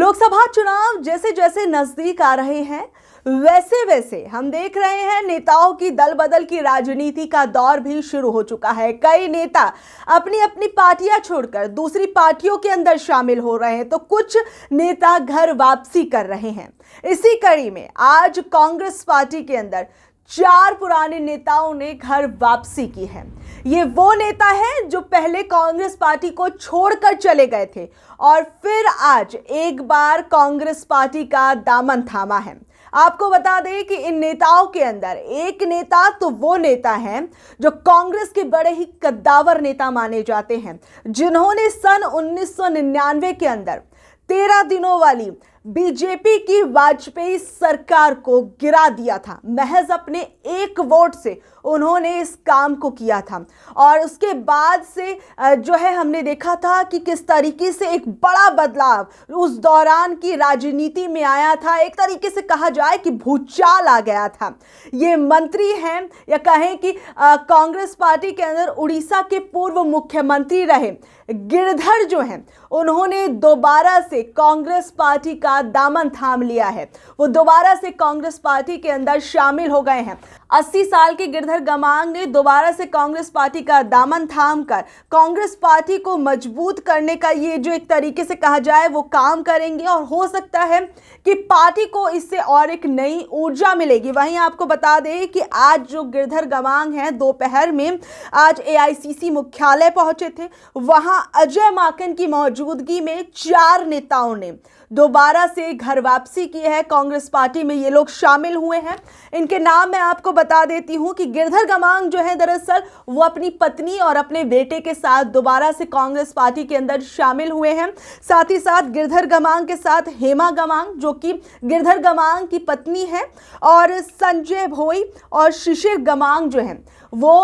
लोकसभा चुनाव जैसे जैसे नजदीक आ रहे हैं वैसे वैसे हम देख रहे हैं नेताओं की दल बदल की राजनीति का दौर भी शुरू हो चुका है। कई नेता अपनी अपनी पार्टियां छोड़कर दूसरी पार्टियों के अंदर शामिल हो रहे हैं तो कुछ नेता घर वापसी कर रहे हैं। इसी कड़ी में आज कांग्रेस पार्टी के अंदर 4 पुराने नेताओं ने घर वापसी की है। ये वो नेता हैं जो पहले कांग्रेस पार्टी को छोड़कर चले गए थे और फिर आज एक बार कांग्रेस पार्टी का दामन थामा है। आपको बता दें कि इन नेताओं के अंदर एक नेता तो वो नेता हैं जो कांग्रेस के बड़े ही कद्दावर नेता माने जाते हैं, जिन्होंने सन 1999 के अंदर 13 दिनों वाली बीजेपी की वाजपेयी सरकार को गिरा दिया था। महज अपने एक वोट से उन्होंने इस काम को किया था और उसके बाद से जो है हमने देखा था कि किस तरीके से एक बड़ा बदलाव उस दौरान की राजनीति में आया था। एक तरीके से कहा जाए कि भूचाल आ गया था। ये मंत्री हैं या कहें कि कांग्रेस पार्टी के अंदर उड़ीसा के पूर्व मुख्यमंत्री रहे गिरधर जो हैं, उन्होंने दोबारा से कांग्रेस पार्टी का दामन थाम लिया है। वो दोबारा से कांग्रेस पार्टी के अंदर शामिल हो गए हैं। 80 साल के गिरधर गमांग ने दोबारा से कांग्रेस पार्टी का दामन थाम कर कांग्रेस पार्टी को मजबूत करने का ये जो एक तरीके से कहा जाए वो काम करेंगे और हो सकता है कि पार्टी को इससे और एक नई ऊर्जा मिलेगी। वहीं आपको बता दें कि आज जो गिरधर गमांग हैं दोपहर में आज एआईसीसी मुख्यालय पहुंचे थे। वहां अजय माकन की मौजूदगी में 4 नेताओं ने दोबारा से घर वापसी की है। कांग्रेस पार्टी में ये लोग शामिल हुए हैं। इनके नाम मैं आपको बता देती हूं कि गिरधर गमांग जो है दरअसल वो अपनी पत्नी और अपने बेटे के साथ दोबारा से कांग्रेस पार्टी के अंदर शामिल हुए हैं। साथ ही साथ गिरधर गमांग के साथ हेमा गमांग जो कि गिरधर गमांग की पत्नी है और संजय भोई और शिशिर गमांग जो हैं वो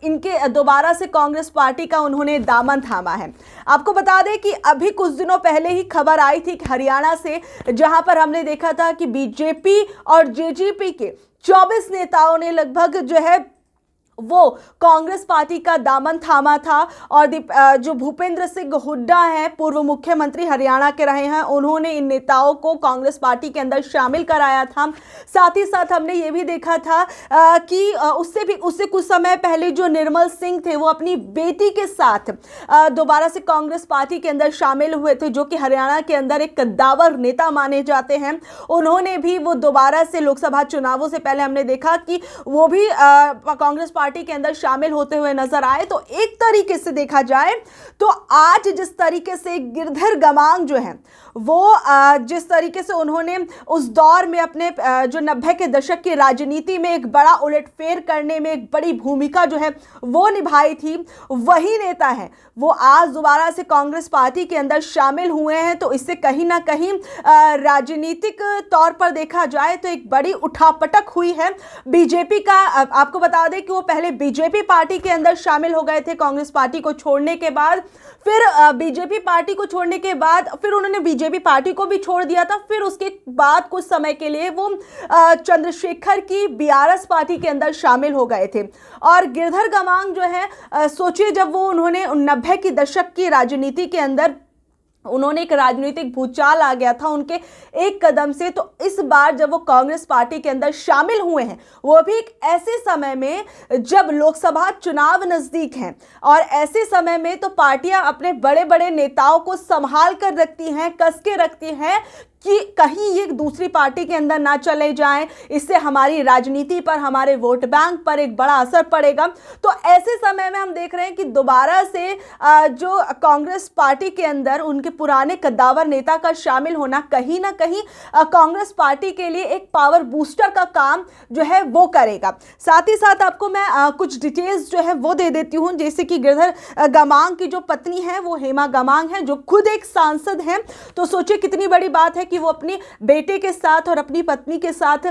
इनके दोबारा से कांग्रेस पार्टी का उन्होंने दामन थामा है। आपको बता दें कि अभी कुछ दिनों पहले ही खबर आई थी कि हरियाणा से, जहां पर हमने देखा था कि बीजेपी और जेजेपी के 24 नेताओं ने लगभग जो है वो कांग्रेस पार्टी का दामन थामा था और जो भूपेंद्र सिंह हुड्डा हैं पूर्व मुख्यमंत्री हरियाणा के रहे हैं, उन्होंने इन नेताओं को कांग्रेस पार्टी के अंदर शामिल कराया था। साथ ही साथ हमने ये भी देखा था कि उससे कुछ समय पहले जो निर्मल सिंह थे वो अपनी बेटी के साथ दोबारा से कांग्रेस पार्टी के अंदर शामिल हुए थे, जो कि हरियाणा के अंदर एक कद्दावर नेता माने जाते हैं। उन्होंने भी वो दोबारा से लोकसभा चुनावों से पहले हमने देखा कि वो भी कांग्रेस पार्टी के अंदर शामिल होते हुए नजर आए। तो एक तरीके से देखा जाए तो आज जिस तरीके से गिरधर गमांग जो हैं वो जिस तरीके से उन्होंने उस दौर में अपने जो 90 के दशक की राजनीति में एक बड़ा उलटफेर करने में एक बड़ी भूमिका जो है वो निभाई थी, वही नेता है वो आज दोबारा से कांग्रेस पार्टी के अंदर शामिल हुए हैं। तो इससे कहीं ना कहीं राजनीतिक तौर पर देखा जाए तो एक बड़ी उठापटक हुई है बीजेपी का। आपको बता दें कि वो पहले बीजेपी पार्टी के अंदर शामिल हो गए थे कांग्रेस पार्टी को छोड़ने के बाद, फिर बीजेपी पार्टी को छोड़ने के बाद फिर उन्होंने बीजेपी पार्टी को भी छोड़ दिया था। फिर उसके बाद कुछ समय के लिए वो चंद्रशेखर की बीआरएस पार्टी के अंदर शामिल हो गए थे। और गिरधर गमांग जो है सोचिए जब वो उन्होंने 90 की दशक की राजनीति के अंदर उन्होंने एक राजनीतिक भूचाल आ गया था उनके एक कदम से, तो इस बार जब वो कांग्रेस पार्टी के अंदर शामिल हुए हैं वो भी एक ऐसे समय में जब लोकसभा चुनाव नजदीक हैं और ऐसे समय में तो पार्टियां अपने बड़े बड़े नेताओं को संभाल कर रखती हैं, कस के रखती हैं कि कहीं ये दूसरी पार्टी के अंदर ना चले जाएं, इससे हमारी राजनीति पर, हमारे वोट बैंक पर एक बड़ा असर पड़ेगा। तो ऐसे समय में हम देख रहे हैं कि दोबारा से जो कांग्रेस पार्टी के अंदर उनके पुराने कद्दावर नेता का शामिल होना कहीं ना कहीं कांग्रेस पार्टी के लिए एक पावर बूस्टर का काम जो है वो करेगा। साथ ही साथ आपको मैं कुछ डिटेल्स जो है वो दे देती हूँ, जैसे कि गिरधर गमांग की जो पत्नी है वो हेमा गमांग है जो खुद एक सांसद हैं। तो सोचिए कितनी बड़ी बात है कि वो अपने बेटे के साथ और अपनी पत्नी के साथ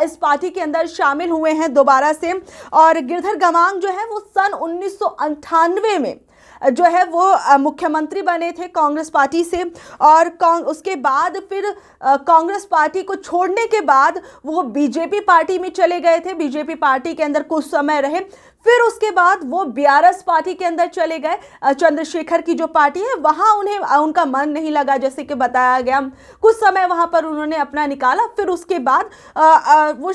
इस पार्टी के अंदर शामिल हुए हैं दोबारा से। और गिरधर गमांग जो है वो सन 1998 में जो है वो मुख्यमंत्री बने थे कांग्रेस पार्टी से, और उसके बाद फिर कांग्रेस पार्टी को छोड़ने के बाद वो बीजेपी पार्टी में चले गए थे। बीजेपी पार्टी के अंदर कुछ समय रहे, फिर उसके बाद वो बीआरएस पार्टी के अंदर चले गए। चंद्रशेखर की जो पार्टी है वहां उनका मन नहीं लगा, जैसे कि बताया गया। कुछ समय वहां पर उन्होंने अपना निकाला, फिर उसके बाद वो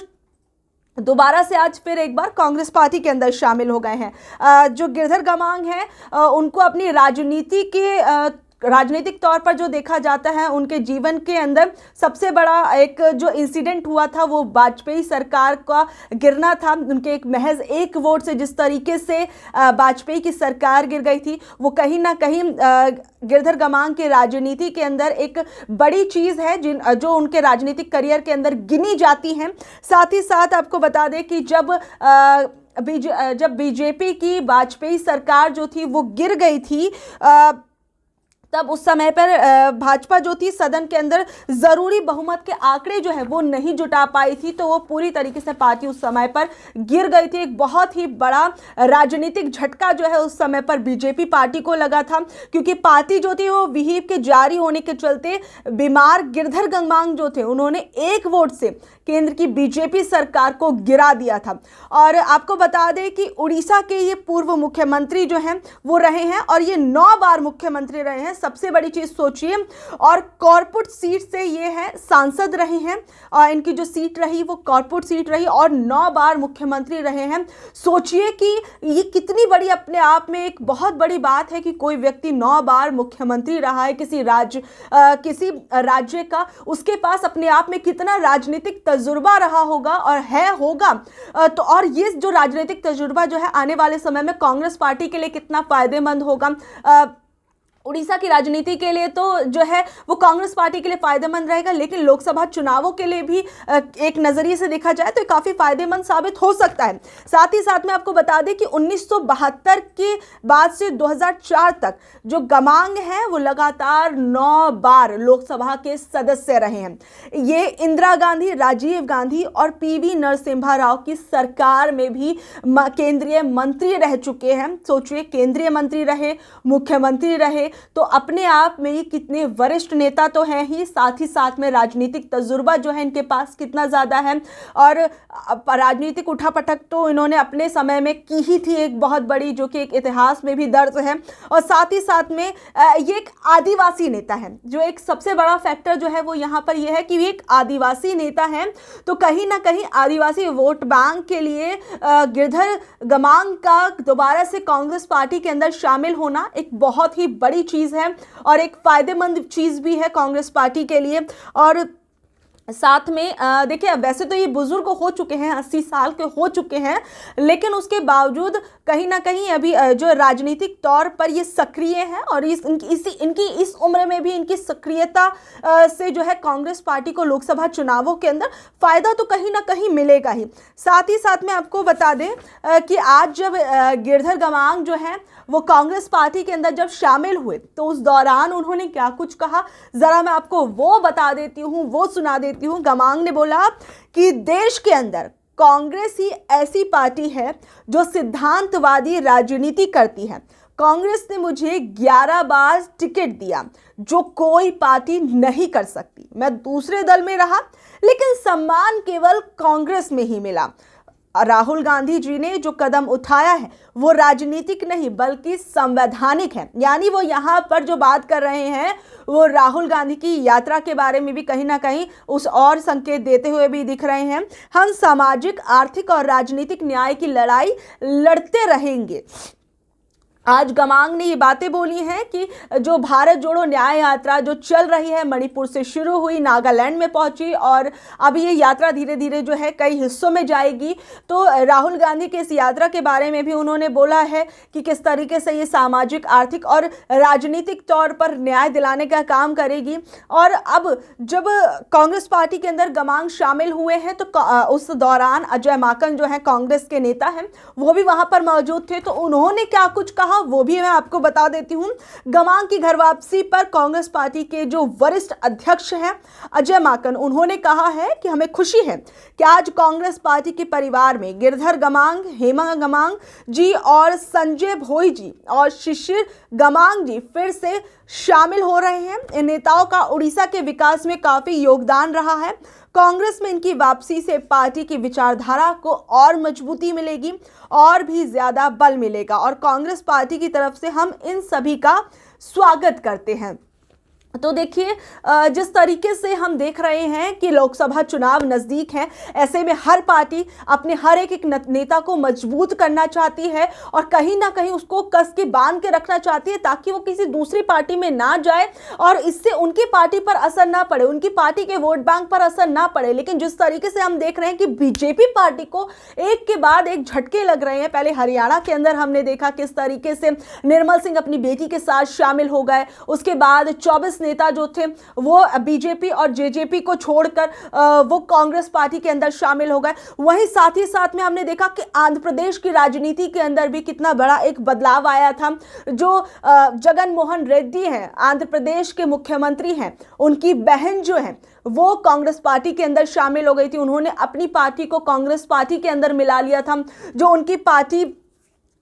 दोबारा से आज फिर एक बार कांग्रेस पार्टी के अंदर शामिल हो गए हैं। जो गिरधर गमांग हैं उनको अपनी राजनीतिक तौर पर जो देखा जाता है, उनके जीवन के अंदर सबसे बड़ा एक जो इंसिडेंट हुआ था वो वाजपेयी सरकार का गिरना था। उनके एक महज एक वोट से जिस तरीके से वाजपेयी की सरकार गिर गई थी, वो कहीं ना कहीं गिरधर गमांग के राजनीति के अंदर एक बड़ी चीज़ है जो उनके राजनीतिक करियर के अंदर गिनी जाती हैं। साथ ही साथ आपको बता दें कि जब बीजेपी की वाजपेयी सरकार जो थी वो गिर गई थी, तब उस समय पर भाजपा जो थी सदन के अंदर ज़रूरी बहुमत के आंकड़े जो है वो नहीं जुटा पाई थी, तो वो पूरी तरीके से पार्टी उस समय पर गिर गई थी। एक बहुत ही बड़ा राजनीतिक झटका जो है उस समय पर बीजेपी पार्टी को लगा था, क्योंकि पार्टी जो थी वो व्हीप के जारी होने के चलते बीमार गिरधर गमांग जो थे उन्होंने एक वोट से केंद्र की बीजेपी सरकार को गिरा दिया था। और आपको बता दें कि उड़ीसा के ये पूर्व मुख्यमंत्री जो हैं वो रहे हैं, और ये 9 बार मुख्यमंत्री रहे हैं। सबसे बड़ी चीज सोचिए, और कॉर्पोरेट सीट से ये हैं सांसद रहे हैं, और इनकी जो सीट रही वो कॉर्पोरेट सीट रही, और 9 बार मुख्यमंत्री रहे हैं। सोचिए कि ये कितनी बड़ी अपने आप में एक बहुत बड़ी बात है कि कोई व्यक्ति 9 बार मुख्यमंत्री रहा है किसी राज्य का, उसके पास अपने आप में कितना राजनीतिक तजुर्बा रहा होगा और होगा। तो और ये जो राजनीतिक तजुर्बा जो है आने वाले समय में कांग्रेस पार्टी के लिए कितना फायदेमंद होगा। उड़ीसा की राजनीति के लिए तो जो है वो कांग्रेस पार्टी के लिए फायदेमंद रहेगा, लेकिन लोकसभा चुनावों के लिए भी एक नज़रिए से देखा जाए तो काफ़ी फायदेमंद साबित हो सकता है। साथ ही साथ में आपको बता दें कि 1972 के बाद से 2004 तक जो गमांग हैं वो लगातार 9 बार लोकसभा के सदस्य रहे हैं। ये इंदिरा गांधी, राजीव गांधी और पीवी नरसिम्हा राव की सरकार में भी केंद्रीय मंत्री रह चुके हैं। सोचिए, केंद्रीय मंत्री रहे, मुख्यमंत्री रहे, तो अपने आप में ये कितने वरिष्ठ नेता तो हैं ही, साथ ही साथ में राजनीतिक तजुर्बा जो है इनके पास कितना ज़्यादा है। और राजनीतिक उठापटक तो इन्होंने अपने समय में की ही थी एक बहुत बड़ी, जो कि एक इतिहास में भी दर्ज है। और साथ ही साथ में ये एक आदिवासी नेता है, जो एक सबसे बड़ा फैक्टर जो है वो यहाँ पर ये है कि ये एक आदिवासी नेता है। तो कहीं ना कहीं आदिवासी वोट बैंक के लिए गिरधर गमांग का दोबारा से कांग्रेस पार्टी के अंदर शामिल होना एक बहुत ही बड़ी चीज़ है, और एक फायदेमंद चीज़ भी है कांग्रेस पार्टी के लिए। और साथ में देखिए, वैसे तो ये बुजुर्ग हो चुके हैं, 80 साल के हो चुके हैं, लेकिन उसके बावजूद कहीं ना कहीं अभी जो राजनीतिक तौर पर ये सक्रिय हैं, और इनकी इस उम्र में भी इनकी सक्रियता से जो है कांग्रेस पार्टी को लोकसभा चुनावों के अंदर फ़ायदा तो कहीं ना कहीं मिलेगा ही। साथ ही साथ में आपको बता दें कि आज जब गिरधर गमांग जो है वो कांग्रेस पार्टी के अंदर जब शामिल हुए, तो उस दौरान उन्होंने क्या कुछ कहा, ज़रा मैं आपको वो बता देती हूँ, वो सुना देती हूँ। गमांग ने बोला कि देश के अंदर कांग्रेस ही ऐसी पार्टी है जो सिद्धांतवादी राजनीति करती है। कांग्रेस ने मुझे 11 बार टिकट दिया, जो कोई पार्टी नहीं कर सकती। मैं दूसरे दल में रहा, लेकिन सम्मान केवल कांग्रेस में ही मिला। राहुल गांधी जी ने जो कदम उठाया है वो राजनीतिक नहीं बल्कि संवैधानिक है। यानी वो यहाँ पर जो बात कर रहे हैं वो राहुल गांधी की यात्रा के बारे में भी कहीं ना कहीं उस और संकेत देते हुए भी दिख रहे हैं। हम सामाजिक, आर्थिक और राजनीतिक न्याय की लड़ाई लड़ते रहेंगे। आज गमांग ने ये बातें बोली हैं कि जो भारत जोड़ो न्याय यात्रा जो चल रही है, मणिपुर से शुरू हुई, नागालैंड में पहुंची, और अब ये यात्रा धीरे धीरे जो है कई हिस्सों में जाएगी। तो राहुल गांधी के इस यात्रा के बारे में भी उन्होंने बोला है कि किस तरीके से ये सामाजिक, आर्थिक और राजनीतिक तौर पर न्याय दिलाने का काम करेगी। और अब जब कांग्रेस पार्टी के अंदर गमांग शामिल हुए हैं, तो उस दौरान अजय माकन जो है कांग्रेस के नेता हैं, वो भी वहाँ पर मौजूद थे। तो उन्होंने क्या कुछ कहा रहा, वो भी मैं आपको बता देती हूँ। गमांग की घर वापसी पर कांग्रेस पार्टी के जो वरिष्ठ अध्यक्ष हैं अजय माकन, उन्होंने कहा है कि हमें खुशी है कि आज कांग्रेस पार्टी के परिवार में गिरधर गमांग, हेमा गमांग जी और संजय भोई जी और शिशिर गमांग जी फिर से शामिल हो रहे हैं। इन नेताओं का उड़ीसा के विकास में काफी योगदान रहा है। कांग्रेस में इनकी वापसी से पार्टी की विचारधारा को और मजबूती मिलेगी और भी ज्यादा बल मिलेगा और कांग्रेस पार्टी की तरफ से हम इन सभी का स्वागत करते हैं। तो देखिए, जिस तरीके से हम देख रहे हैं कि लोकसभा चुनाव नजदीक हैं, ऐसे में हर पार्टी अपने हर एक नेता को मजबूत करना चाहती है और कहीं ना कहीं उसको कस के बांध के रखना चाहती है ताकि वो किसी दूसरी पार्टी में ना जाए और इससे उनकी पार्टी पर असर ना पड़े, उनकी पार्टी के वोट बैंक पर असर ना पड़े। लेकिन जिस तरीके से हम देख रहे हैं कि बीजेपी पार्टी को एक के बाद एक झटके लग रहे हैं। पहले हरियाणा के अंदर हमने देखा किस तरीके से निर्मल सिंह अपनी बेटी के साथ शामिल हो गए, उसके बाद 24 नेता जो थे वो बीजेपी और जेजेपी को छोड़कर वो कांग्रेस पार्टी के अंदर शामिल हो गए। वहीं साथ ही साथ में हमने देखा कि आंध्र प्रदेश की राजनीति के अंदर भी कितना बड़ा एक बदलाव आया था। जो जगन मोहन रेड्डी हैं, आंध्र प्रदेश के मुख्यमंत्री हैं, उनकी बहन जो है वो कांग्रेस पार्टी के अंदर शामिल हो गई थी। उन्होंने अपनी पार्टी को कांग्रेस पार्टी के अंदर मिला लिया था। जो उनकी पार्टी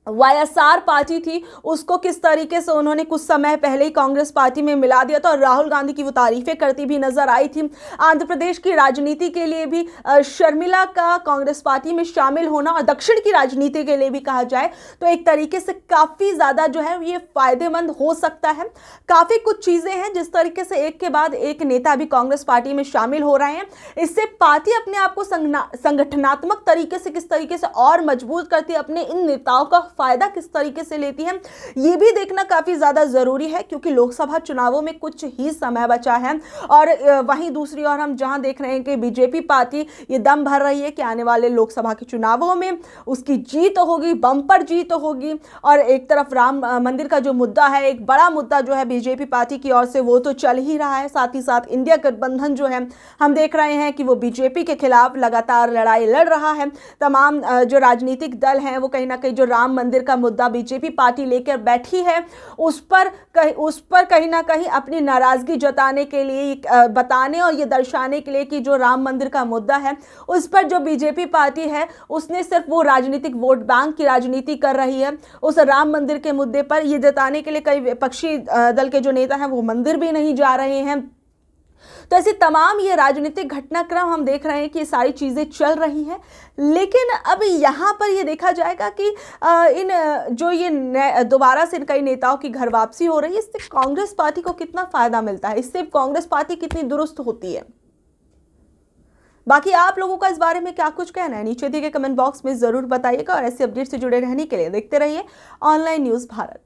वाईएसआर पार्टी थी उसको किस तरीके से उन्होंने कुछ समय पहले ही कांग्रेस पार्टी में मिला दिया था और राहुल गांधी की वो तारीफें करती भी नजर आई थी। आंध्र प्रदेश की राजनीति के लिए भी शर्मिला का कांग्रेस पार्टी में शामिल होना और दक्षिण की राजनीति के लिए भी कहा जाए तो एक तरीके से काफी ज्यादा जो है ये फायदेमंद हो सकता है। काफी कुछ चीजें हैं जिस तरीके से एक के बाद एक नेता भी कांग्रेस पार्टी में शामिल हो रहे हैं। इससे पार्टी अपने आप को संगठनात्मक तरीके से किस तरीके से और मजबूत करती है, अपने इन नेताओं का फायदा किस तरीके से लेती है, ये भी देखना काफी ज्यादा जरूरी है क्योंकि लोकसभा चुनावों में कुछ ही समय बचा है। और वहीं दूसरी ओर हम जहां देख रहे हैं कि बीजेपी पार्टी ये दम भर रही है कि आने वाले लोकसभा के चुनावों में उसकी जीत होगी, बम्पर जीत होगी। और एक तरफ राम मंदिर का जो मुद्दा है, एक बड़ा मुद्दा जो है बीजेपी पार्टी की ओर से वो तो चल ही रहा है, साथ ही साथ इंडिया गठबंधन जो है हम देख रहे हैं कि वो बीजेपी के खिलाफ लगातार लड़ाई लड़ रहा है। तमाम जो राजनीतिक दल हैं वो कहीं ना कहीं जो राम मंदिर का मुद्दा बीजेपी पार्टी लेकर बैठी है उस पर कहीं ना कहीं अपनी नाराजगी जताने के लिए, बताने और ये दर्शाने के लिए कि जो राम मंदिर का मुद्दा है उस पर जो बीजेपी पार्टी है उसने सिर्फ वो राजनीतिक वोट बैंक की राजनीति कर रही है। उस राम मंदिर के मुद्दे पर ये जताने के लिए कई विपक्षी दल के जो नेता हैं वो मंदिर भी नहीं जा रहे हैं। तो ऐसे तमाम ये राजनीतिक घटनाक्रम हम देख रहे हैं कि ये सारी चीज़ें चल रही हैं। लेकिन अब यहाँ पर ये देखा जाएगा कि इन जो ये दोबारा से कई नेताओं की घर वापसी हो रही है, इससे कांग्रेस पार्टी को कितना फायदा मिलता है, इससे कांग्रेस पार्टी कितनी दुरुस्त होती है। बाकी आप लोगों का इस बारे में क्या कुछ कहना है नीचे दिए गए कमेंट बॉक्स में जरूर बताइएगा और ऐसे अपडेट से जुड़े रहने के लिए देखते रहिए ऑनलाइन न्यूज़ भारत।